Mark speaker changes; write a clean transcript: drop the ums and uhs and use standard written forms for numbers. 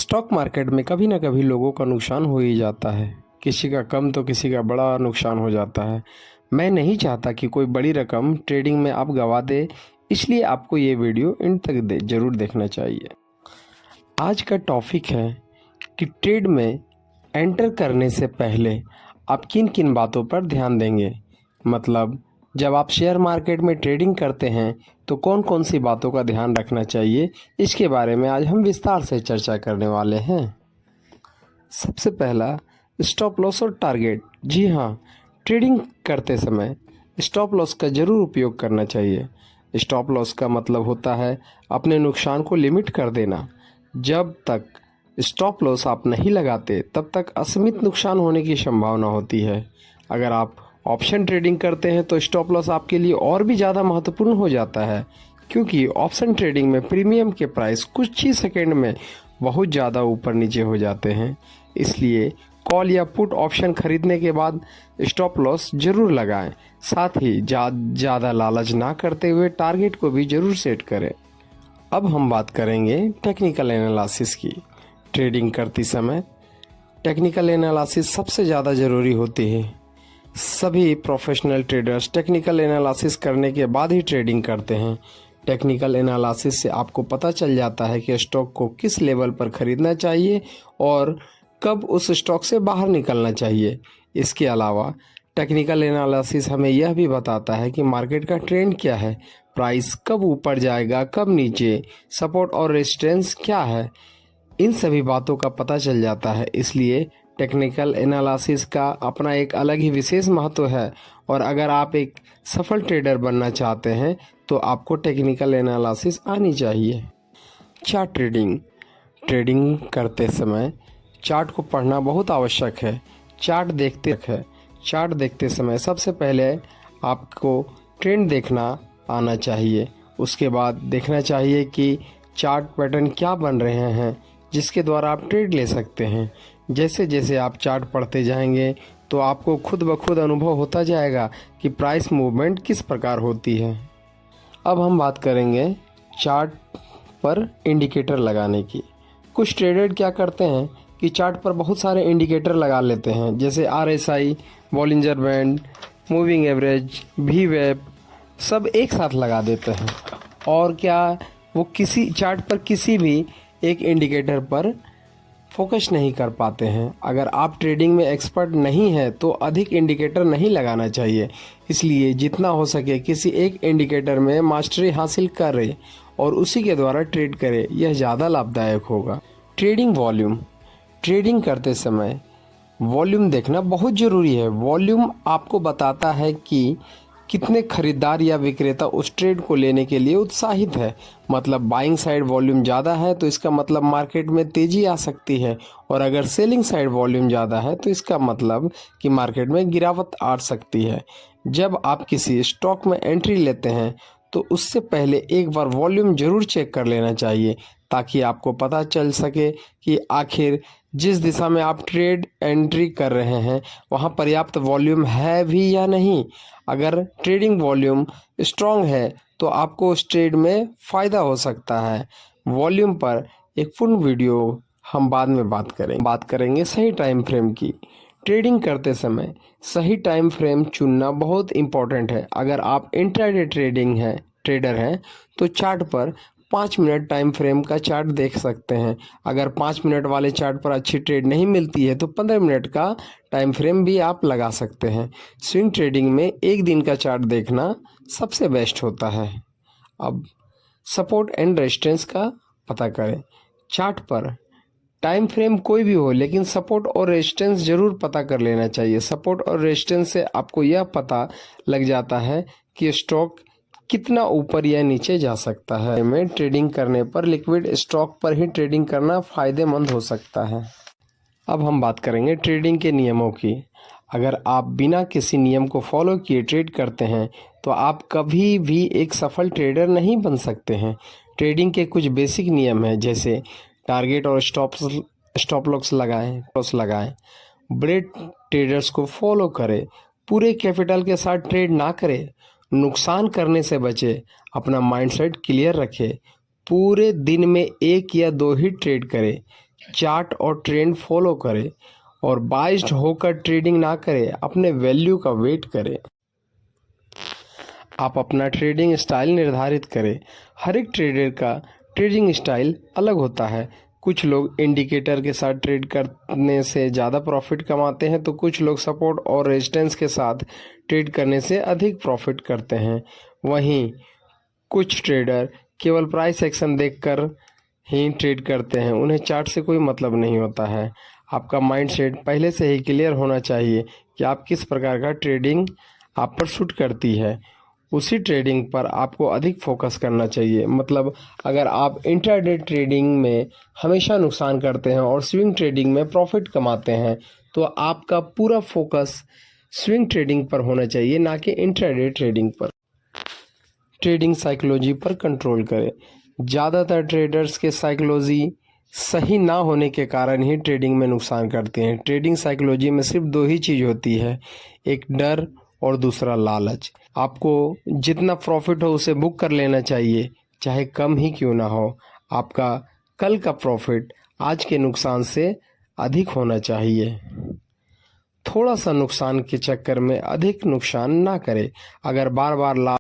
Speaker 1: Stock market में कभी ना कभी लोगों का नुकसान हो ही जाता है। किसी का कम तो किसी का बड़ा नुकसान हो जाता है। मैं नहीं चाहता कि कोई बड़ी रकम ट्रेडिंग में आप गंवा दे, इसलिए आपको ये वीडियो इन तक ज़रूर देखना चाहिए। आज का टॉपिक है कि ट्रेड में एंटर करने से पहले आप किन किन बातों पर ध्यान देंगे। मतलब जब आप शेयर मार्केट में ट्रेडिंग करते हैं तो कौन कौन सी बातों का ध्यान रखना चाहिए, इसके बारे में आज हम विस्तार से चर्चा करने वाले हैं। सबसे पहला, स्टॉप लॉस और टारगेट। जी हाँ, ट्रेडिंग करते समय स्टॉप लॉस का ज़रूर उपयोग करना चाहिए। स्टॉप लॉस का मतलब होता है अपने नुकसान को लिमिट कर देना। जब तक स्टॉप लॉस आप नहीं लगाते तब तक असीमित नुकसान होने की संभावना होती है। अगर आप ऑप्शन ट्रेडिंग करते हैं तो स्टॉप लॉस आपके लिए और भी ज़्यादा महत्वपूर्ण हो जाता है, क्योंकि ऑप्शन ट्रेडिंग में प्रीमियम के प्राइस कुछ ही सेकंड में बहुत ज़्यादा ऊपर नीचे हो जाते हैं। इसलिए कॉल या पुट ऑप्शन खरीदने के बाद स्टॉप लॉस ज़रूर लगाएं। साथ ही ज़्यादा लालच ना करते हुए टारगेट को भी ज़रूर सेट करें। अब हम बात करेंगे टेक्निकल एनालिसिस की। ट्रेडिंग करते समय टेक्निकल एनालिसिस सबसे ज़्यादा ज़रूरी होती है। सभी प्रोफेशनल ट्रेडर्स टेक्निकल एनालिसिस करने के बाद ही ट्रेडिंग करते हैं। टेक्निकल एनालिसिस से आपको पता चल जाता है कि स्टॉक को किस लेवल पर खरीदना चाहिए और कब उस स्टॉक से बाहर निकलना चाहिए। इसके अलावा टेक्निकल एनालिसिस हमें यह भी बताता है कि मार्केट का ट्रेंड क्या है, प्राइस कब ऊपर जाएगा, कब नीचे, सपोर्ट और रेजिस्टेंस क्या है। इन सभी बातों का पता चल जाता है। इसलिए टेक्निकल एनालिसिस का अपना एक अलग ही विशेष महत्व है, और अगर आप एक सफल ट्रेडर बनना चाहते हैं तो आपको टेक्निकल एनालिसिस आनी चाहिए। चार्ट ट्रेडिंग करते समय चार्ट को पढ़ना बहुत आवश्यक है। चार्ट देखते समय सबसे पहले आपको ट्रेंड देखना आना चाहिए। उसके बाद देखना चाहिए कि चार्ट पैटर्न क्या बन रहे हैं जिसके द्वारा आप ट्रेड ले सकते हैं। जैसे जैसे आप चार्ट पढ़ते जाएंगे तो आपको खुद ब खुद अनुभव होता जाएगा कि प्राइस मूवमेंट किस प्रकार होती है। अब हम बात करेंगे चार्ट पर इंडिकेटर लगाने की। कुछ ट्रेडर क्या करते हैं कि चार्ट पर बहुत सारे इंडिकेटर लगा लेते हैं, जैसे RSI, Bollinger band, moving average, VWAP, सब एक साथ लगा देते हैं। और क्या वो किसी चार्ट पर किसी भी एक इंडिकेटर पर फोकस नहीं कर पाते हैं। अगर आप ट्रेडिंग में एक्सपर्ट नहीं हैं तो अधिक इंडिकेटर नहीं लगाना चाहिए। इसलिए जितना हो सके किसी एक इंडिकेटर में मास्टरी हासिल करें और उसी के द्वारा ट्रेड करें, यह ज़्यादा लाभदायक होगा। ट्रेडिंग करते समय वॉल्यूम देखना बहुत ज़रूरी है। वॉल्यूम आपको बताता है कि कितने खरीदार या विक्रेता उस ट्रेड को लेने के लिए उत्साहित है। मतलब बाइंग साइड वॉल्यूम ज़्यादा है तो इसका मतलब मार्केट में तेज़ी आ सकती है, और अगर सेलिंग साइड वॉल्यूम ज़्यादा है तो इसका मतलब कि मार्केट में गिरावट आ सकती है। जब आप किसी स्टॉक में एंट्री लेते हैं तो उससे पहले एक बार वॉल्यूम ज़रूर चेक कर लेना चाहिए, ताकि आपको पता चल सके कि आखिर जिस दिशा में आप ट्रेड एंट्री कर रहे हैं वहाँ पर्याप्त वॉल्यूम है भी या नहीं। अगर ट्रेडिंग वॉल्यूम स्ट्रॉन्ग है तो आपको उस ट्रेड में फ़ायदा हो सकता है। वॉल्यूम पर एक पूर्ण वीडियो हम बाद में बात करेंगे सही टाइम फ्रेम की। ट्रेडिंग करते समय सही टाइम फ्रेम चुनना बहुत इम्पोर्टेंट है। अगर आप इंट्राडे ट्रेडर हैं तो चार्ट पर 5 मिनट टाइम फ्रेम का चार्ट देख सकते हैं। अगर 5 मिनट वाले चार्ट पर अच्छी ट्रेड नहीं मिलती है तो 15 मिनट का टाइम फ्रेम भी आप लगा सकते हैं। स्विंग ट्रेडिंग में एक दिन का चार्ट देखना सबसे बेस्ट होता है। अब सपोर्ट एंड रेजिस्टेंस का पता करें। चार्ट पर टाइम फ्रेम कोई भी हो, लेकिन सपोर्ट और रेजिस्टेंस ज़रूर पता कर लेना चाहिए। सपोर्ट और रेजिस्टेंस से आपको यह पता लग जाता है कि स्टॉक कितना ऊपर या नीचे जा सकता है। में ट्रेडिंग करने पर लिक्विड स्टॉक पर ही ट्रेडिंग करना फ़ायदेमंद हो सकता है। अब हम बात करेंगे ट्रेडिंग के नियमों की। अगर आप बिना किसी नियम को फॉलो किए ट्रेड करते हैं तो आप कभी भी एक सफल ट्रेडर नहीं बन सकते हैं। ट्रेडिंग के कुछ बेसिक नियम हैं, जैसे टारगेट और स्टॉप लॉस लगाएं। बड़े ट्रेडर्स को फॉलो करें। पूरे कैपिटल के साथ ट्रेड ना करें। नुकसान करने से बचे। अपना माइंडसेट क्लियर रखें। पूरे दिन में 1 या 2 ही ट्रेड करें। चार्ट और ट्रेंड फॉलो करें और बाइस्ड होकर ट्रेडिंग ना करें, अपने वैल्यू का वेट करें। आप अपना ट्रेडिंग स्टाइल निर्धारित करें। हर एक ट्रेडर का ट्रेडिंग स्टाइल अलग होता है। कुछ लोग इंडिकेटर के साथ ट्रेड करने से ज़्यादा प्रॉफिट कमाते हैं, तो कुछ लोग सपोर्ट और रेजिस्टेंस के साथ ट्रेड करने से अधिक प्रॉफिट करते हैं। वहीं कुछ ट्रेडर केवल प्राइस एक्शन देखकर ही ट्रेड करते हैं, उन्हें चार्ट से कोई मतलब नहीं होता है। आपका माइंडसेट पहले से ही क्लियर होना चाहिए कि आप किस प्रकार का ट्रेडिंग आप पर सूट करती है, उसी ट्रेडिंग पर आपको अधिक फोकस करना चाहिए। मतलब अगर आप इंट्राडे ट्रेडिंग में हमेशा नुकसान करते हैं और स्विंग ट्रेडिंग में प्रॉफिट कमाते हैं, तो आपका पूरा फोकस स्विंग ट्रेडिंग पर होना चाहिए, ना कि इंट्राडे ट्रेडिंग पर। ट्रेडिंग साइकोलॉजी पर कंट्रोल करें। ज़्यादातर ट्रेडर्स के साइकोलॉजी सही ना होने के कारण ही ट्रेडिंग में नुकसान करते हैं। ट्रेडिंग साइकोलॉजी में सिर्फ दो ही चीज़ होती है, एक डर और दूसरा लालच। आपको जितना प्रॉफिट हो उसे बुक कर लेना चाहिए, चाहे कम ही क्यों ना हो। आपका कल का प्रॉफिट आज के नुकसान से अधिक होना चाहिए। थोड़ा सा नुकसान के चक्कर में अधिक नुकसान ना करें। अगर बार बार